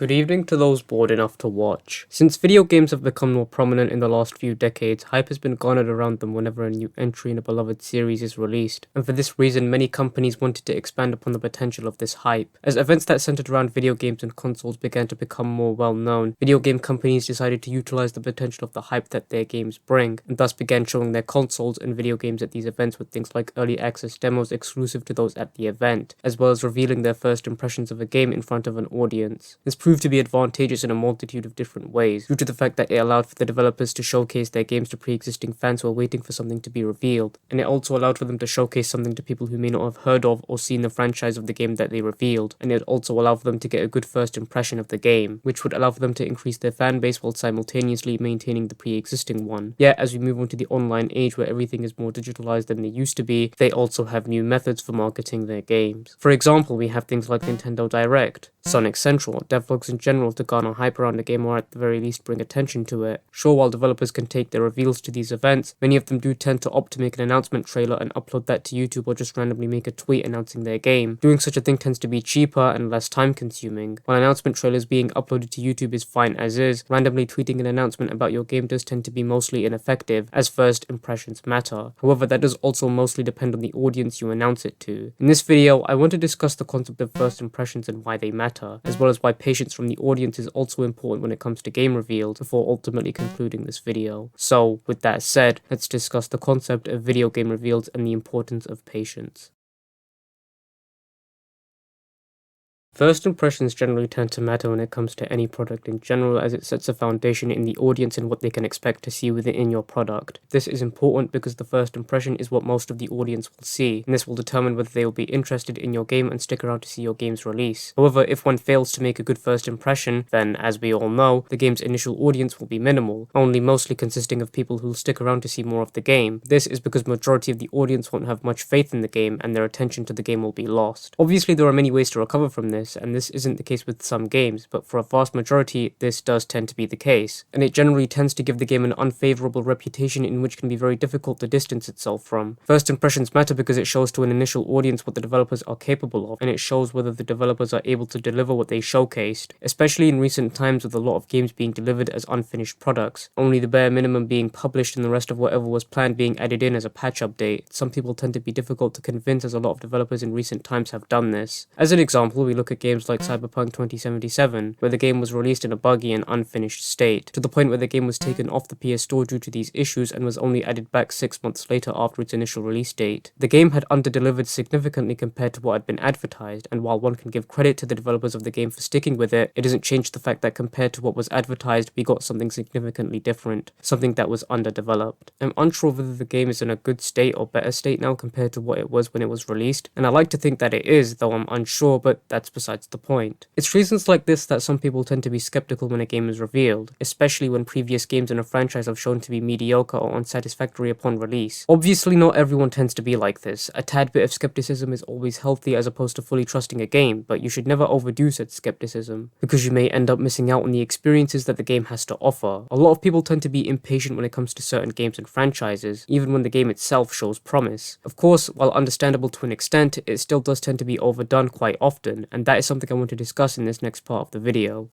Good evening to those bored enough to watch. Since video games have become more prominent in the last few decades, hype has been garnered around them whenever a new entry in a beloved series is released, and for this reason many companies wanted to expand upon the potential of this hype. As events that centered around video games and consoles began to become more well known, video game companies decided to utilize the potential of the hype that their games bring, and thus began showing their consoles and video games at these events with things like early access demos exclusive to those at the event, as well as revealing their first impressions of a game in front of an audience. This proved to be advantageous in a multitude of different ways, due to the fact that it allowed for the developers to showcase their games to pre-existing fans who are waiting for something to be revealed, and it also allowed for them to showcase something to people who may not have heard of or seen the franchise of the game that they revealed, and it also allowed for them to get a good first impression of the game, which would allow for them to increase their fan base while simultaneously maintaining the pre-existing one. Yet, as we move on to the online age where everything is more digitalized than they used to be, they also have new methods for marketing their games. For example, we have things like Nintendo Direct, Sonic Central, devlogs in general to garner hype around a game or at the very least bring attention to it. Sure, while developers can take their reveals to these events, many of them do tend to opt to make an announcement trailer and upload that to YouTube or just randomly make a tweet announcing their game. Doing such a thing tends to be cheaper and less time consuming. While announcement trailers being uploaded to YouTube is fine as is, randomly tweeting an announcement about your game does tend to be mostly ineffective, as first impressions matter. However, that does also mostly depend on the audience you announce it to. In this video, I want to discuss the concept of first impressions and why they matter, as well as why patience from the audience is also important when it comes to game reveals, before ultimately concluding this video. So, with that said, let's discuss the concept of video game reveals and the importance of patience. First impressions generally tend to matter when it comes to any product in general, as it sets a foundation in the audience and what they can expect to see within your product. This is important because the first impression is what most of the audience will see, and this will determine whether they will be interested in your game and stick around to see your game's release. However, if one fails to make a good first impression, then, as we all know, the game's initial audience will be minimal, only mostly consisting of people who will stick around to see more of the game. This is because majority of the audience won't have much faith in the game, and their attention to the game will be lost. Obviously, there are many ways to recover from this, and this isn't the case with some games, but for a vast majority, this does tend to be the case, and it generally tends to give the game an unfavorable reputation in which can be very difficult to distance itself from. First impressions matter because it shows to an initial audience what the developers are capable of, and it shows whether the developers are able to deliver what they showcased, especially in recent times with a lot of games being delivered as unfinished products, only the bare minimum being published and the rest of whatever was planned being added in as a patch update. Some people tend to be difficult to convince, as a lot of developers in recent times have done this. As an example, we look at games like Cyberpunk 2077, where the game was released in a buggy and unfinished state, to the point where the game was taken off the PS Store due to these issues and was only added back 6 months later after its initial release date. The game had underdelivered significantly compared to what had been advertised, and while one can give credit to the developers of the game for sticking with it, it doesn't change the fact that compared to what was advertised, we got something significantly different, something that was underdeveloped. I'm unsure whether the game is in a good state or better state now compared to what it was when it was released, and I like to think that it is, though I'm unsure, but that's besides the point. It's reasons like this that some people tend to be skeptical when a game is revealed, especially when previous games in a franchise have shown to be mediocre or unsatisfactory upon release. Obviously, not everyone tends to be like this. A tad bit of skepticism is always healthy as opposed to fully trusting a game, but you should never overdo such skepticism, because you may end up missing out on the experiences that the game has to offer. A lot of people tend to be impatient when it comes to certain games and franchises, even when the game itself shows promise. Of course, while understandable to an extent, it still does tend to be overdone quite often, and that is something I want to discuss in this next part of the video.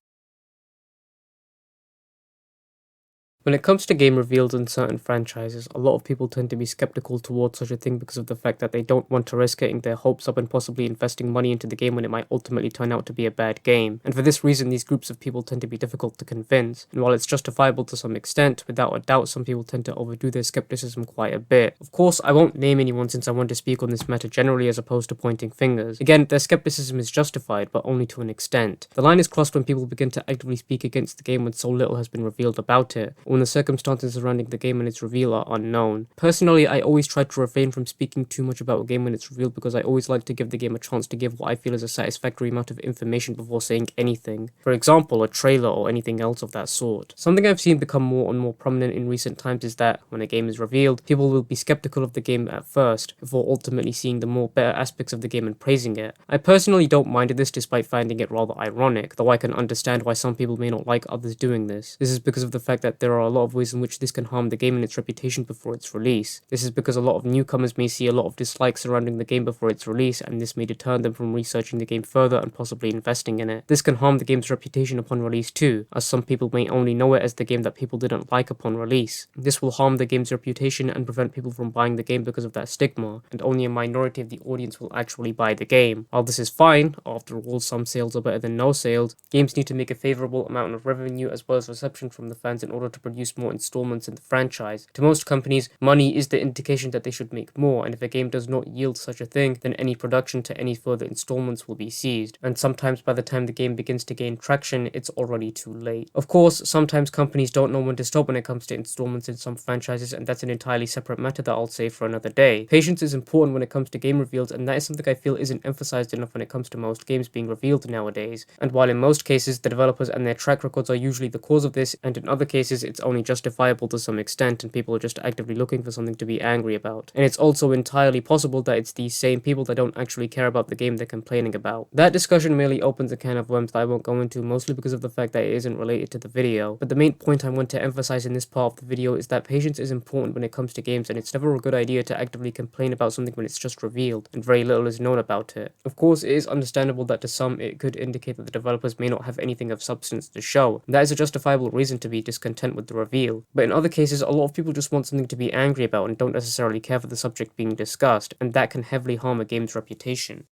When it comes to game reveals in certain franchises, a lot of people tend to be skeptical towards such a thing because of the fact that they don't want to risk getting their hopes up and possibly investing money into the game when it might ultimately turn out to be a bad game. And for this reason, these groups of people tend to be difficult to convince. And while it's justifiable to some extent, without a doubt, some people tend to overdo their skepticism quite a bit. Of course, I won't name anyone since I want to speak on this matter generally as opposed to pointing fingers. Again, their skepticism is justified, but only to an extent. The line is crossed when people begin to actively speak against the game when so little has been revealed about it, or when the circumstances surrounding the game and its reveal are unknown. Personally, I always try to refrain from speaking too much about a game when it's revealed because I always like to give the game a chance to give what I feel is a satisfactory amount of information before saying anything. For example, a trailer or anything else of that sort. Something I've seen become more and more prominent in recent times is that, when a game is revealed, people will be skeptical of the game at first, before ultimately seeing the more better aspects of the game and praising it. I personally don't mind this despite finding it rather ironic, though I can understand why some people may not like others doing this. This is because of the fact that there are a lot of ways in which this can harm the game and its reputation before its release. This is because a lot of newcomers may see a lot of dislikes surrounding the game before its release, and this may deter them from researching the game further and possibly investing in it. This can harm the game's reputation upon release too, as some people may only know it as the game that people didn't like upon release. This will harm the game's reputation and prevent people from buying the game because of that stigma, and only a minority of the audience will actually buy the game. While this is fine, after all some sales are better than no sales, games need to make a favorable amount of revenue as well as reception from the fans in order to produce more installments in the franchise. To most companies, money is the indication that they should make more, and if a game does not yield such a thing, then any production to any further installments will be ceased, and sometimes by the time the game begins to gain traction, it's already too late. Of course, sometimes companies don't know when to stop when it comes to installments in some franchises, and that's an entirely separate matter that I'll save for another day. Patience is important when it comes to game reveals, and that is something I feel isn't emphasized enough when it comes to most games being revealed nowadays. And while in most cases, the developers and their track records are usually the cause of this, and in other cases, it's only justifiable to some extent, and people are just actively looking for something to be angry about. And it's also entirely possible that it's these same people that don't actually care about the game they're complaining about. That discussion merely opens a can of worms that I won't go into, mostly because of the fact that it isn't related to the video. But the main point I want to emphasize in this part of the video is that patience is important when it comes to games, and it's never a good idea to actively complain about something when it's just revealed, and very little is known about it. Of course, it is understandable that to some it could indicate that the developers may not have anything of substance to show, and that is a justifiable reason to be discontent with the reveal. But in other cases, a lot of people just want something to be angry about and don't necessarily care for the subject being discussed, and that can heavily harm a game's reputation.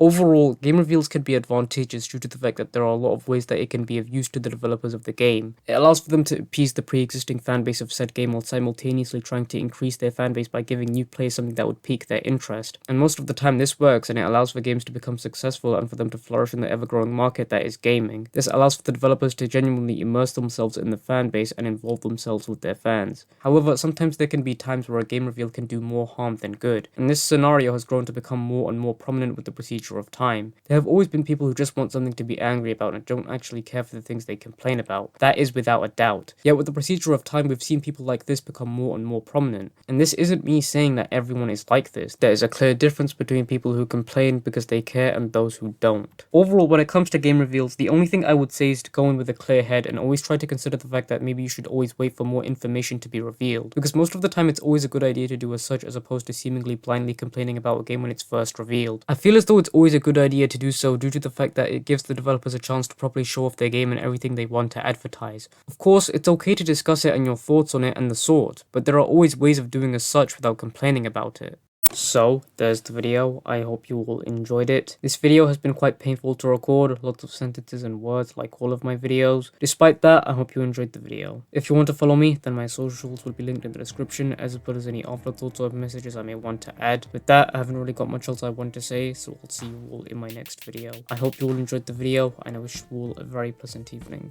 Overall, game reveals can be advantageous due to the fact that there are a lot of ways that it can be of use to the developers of the game. It allows for them to appease the pre-existing fanbase of said game while simultaneously trying to increase their fanbase by giving new players something that would pique their interest. And most of the time this works, and it allows for games to become successful and for them to flourish in the ever-growing market that is gaming. This allows for the developers to genuinely immerse themselves in the fanbase and involve themselves with their fans. However, sometimes there can be times where a game reveal can do more harm than good, and this scenario has grown to become more and more prominent with the procedure of time. There have always been people who just want something to be angry about and don't actually care for the things they complain about. That is without a doubt. Yet with the procedure of time, we've seen people like this become more and more prominent. And this isn't me saying that everyone is like this. There is a clear difference between people who complain because they care and those who don't. Overall, when it comes to game reveals, the only thing I would say is to go in with a clear head and always try to consider the fact that maybe you should always wait for more information to be revealed. Because most of the time it's always a good idea to do as such, as opposed to seemingly blindly complaining about a game when it's first revealed. I feel as though it's always a good idea to do so due to the fact that it gives the developers a chance to properly show off their game and everything they want to advertise. Of course, it's okay to discuss it and your thoughts on it and the sort, but there are always ways of doing as such without complaining about it. So, there's the video. I hope you all enjoyed it. This video has been quite painful to record, lots of sentences and words like all of my videos. Despite that, I hope you enjoyed the video. If you want to follow me, then my socials will be linked in the description, as well as any afterthoughts or messages I may want to add. With that, I haven't really got much else I want to say, so I'll see you all in my next video. I hope you all enjoyed the video, and I wish you all a very pleasant evening.